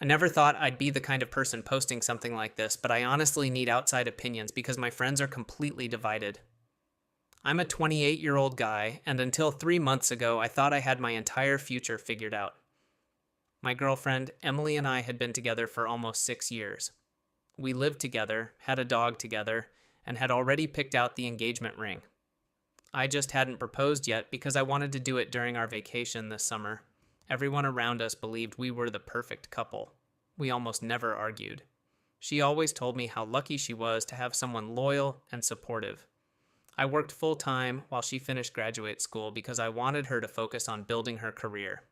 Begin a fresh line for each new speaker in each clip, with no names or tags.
I never thought I'd be the kind of person posting something like this, but I honestly need outside opinions because my friends are completely divided. I'm a 28-year-old guy, and until 3 months ago, I thought I had my entire future figured out. My girlfriend, Emily, and I had been together for almost 6 years. We lived together, had a dog together, and had already picked out the engagement ring. I just hadn't proposed yet because I wanted to do it during our vacation this summer. Everyone around us believed we were the perfect couple. We almost never argued. She always told me how lucky she was to have someone loyal and supportive. I worked full time while she finished graduate school because I wanted her to focus on building her career.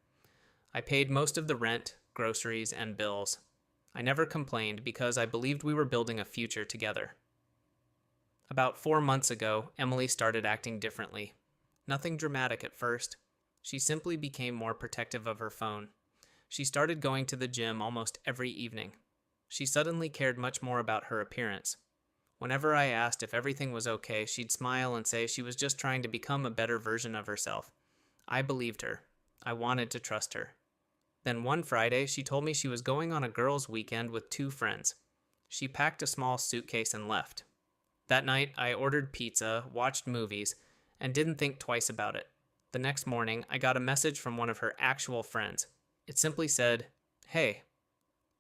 I paid most of the rent, groceries, and bills. I never complained because I believed we were building a future together. About 4 months ago, Emily started acting differently. Nothing dramatic at first. She simply became more protective of her phone. She started going to the gym almost every evening. She suddenly cared much more about her appearance. Whenever I asked if everything was okay, she'd smile and say she was just trying to become a better version of herself. I believed her. I wanted to trust her. Then one Friday, she told me she was going on a girls' weekend with 2 friends. She packed a small suitcase and left. That night, I ordered pizza, watched movies, and didn't think twice about it. The next morning, I got a message from one of her actual friends. It simply said, "Hey,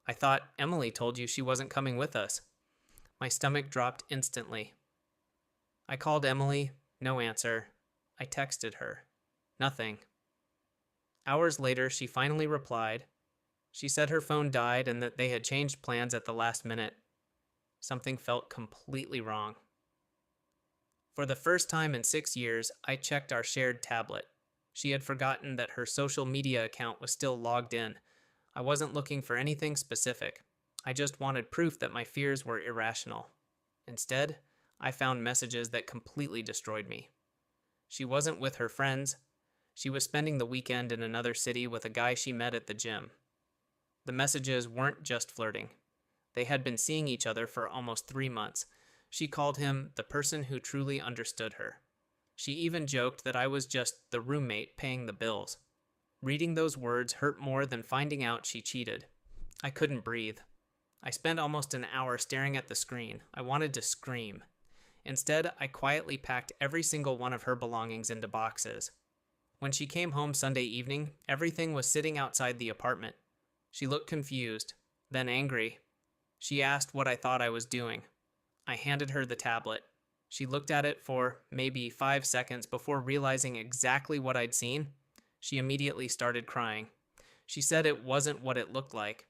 I thought Emily told you she wasn't coming with us." My stomach dropped instantly. I called Emily, no answer. I texted her, nothing. Hours later, she finally replied. She said her phone died and that they had changed plans at the last minute. Something felt completely wrong. For the first time in 6 years, I checked our shared tablet. She had forgotten that her social media account was still logged in. I wasn't looking for anything specific. I just wanted proof that my fears were irrational. Instead, I found messages that completely destroyed me. She wasn't with her friends. She was spending the weekend in another city with a guy she met at the gym. The messages weren't just flirting. They had been seeing each other for almost 3 months. She called him the person who truly understood her. She even joked that I was just the roommate paying the bills. Reading those words hurt more than finding out she cheated. I couldn't breathe. I spent almost an hour staring at the screen. I wanted to scream. Instead, I quietly packed every single one of her belongings into boxes. When she came home Sunday evening, everything was sitting outside the apartment. She looked confused, then angry. She asked what I thought I was doing. I handed her the tablet. She looked at it for maybe 5 seconds before realizing exactly what I'd seen. She immediately started crying. She said it wasn't what it looked like.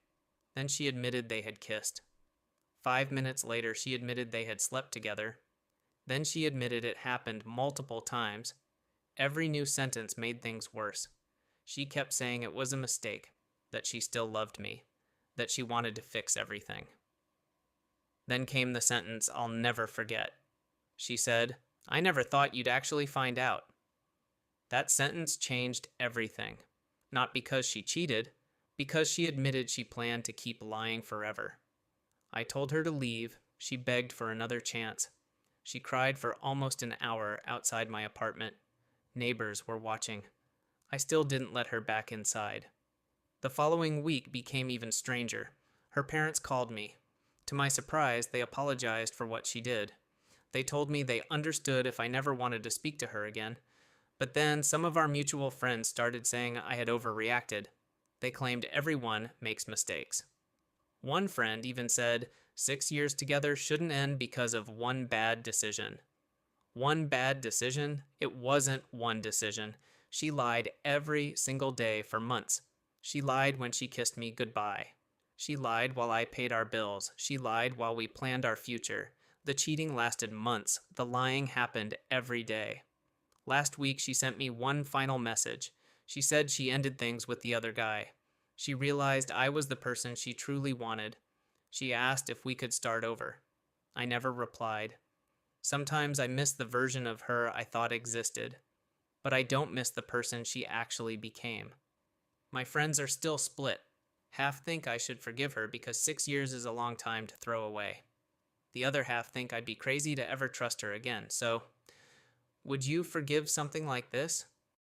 Then she admitted they had kissed. 5 minutes later, she admitted they had slept together. Then she admitted it happened multiple times. Every new sentence made things worse. She kept saying it was a mistake, that she still loved me, that she wanted to fix everything. Then came the sentence I'll never forget. She said, "I never thought you'd actually find out." That sentence changed everything. Not because she cheated, because she admitted she planned to keep lying forever. I told her to leave. She begged for another chance. She cried for almost an hour outside my apartment. Neighbors were watching. I still didn't let her back inside. The following week became even stranger. Her parents called me. To my surprise, they apologized for what she did. They told me they understood if I never wanted to speak to her again. But then some of our mutual friends started saying I had overreacted. They claimed everyone makes mistakes. One friend even said 6 years together shouldn't end because of one bad decision. One bad decision? It wasn't one decision. She lied every single day for months. She lied when she kissed me goodbye. She lied while I paid our bills. She lied while we planned our future. The cheating lasted months. The lying happened every day. Last week, she sent me one final message. She said she ended things with the other guy. She realized I was the person she truly wanted. She asked if we could start over. I never replied. Sometimes I miss the version of her I thought existed, but I don't miss the person she actually became. My friends are still split. Half think I should forgive her because 6 years is a long time to throw away. The other half think I'd be crazy to ever trust her again. So, would you forgive something like this?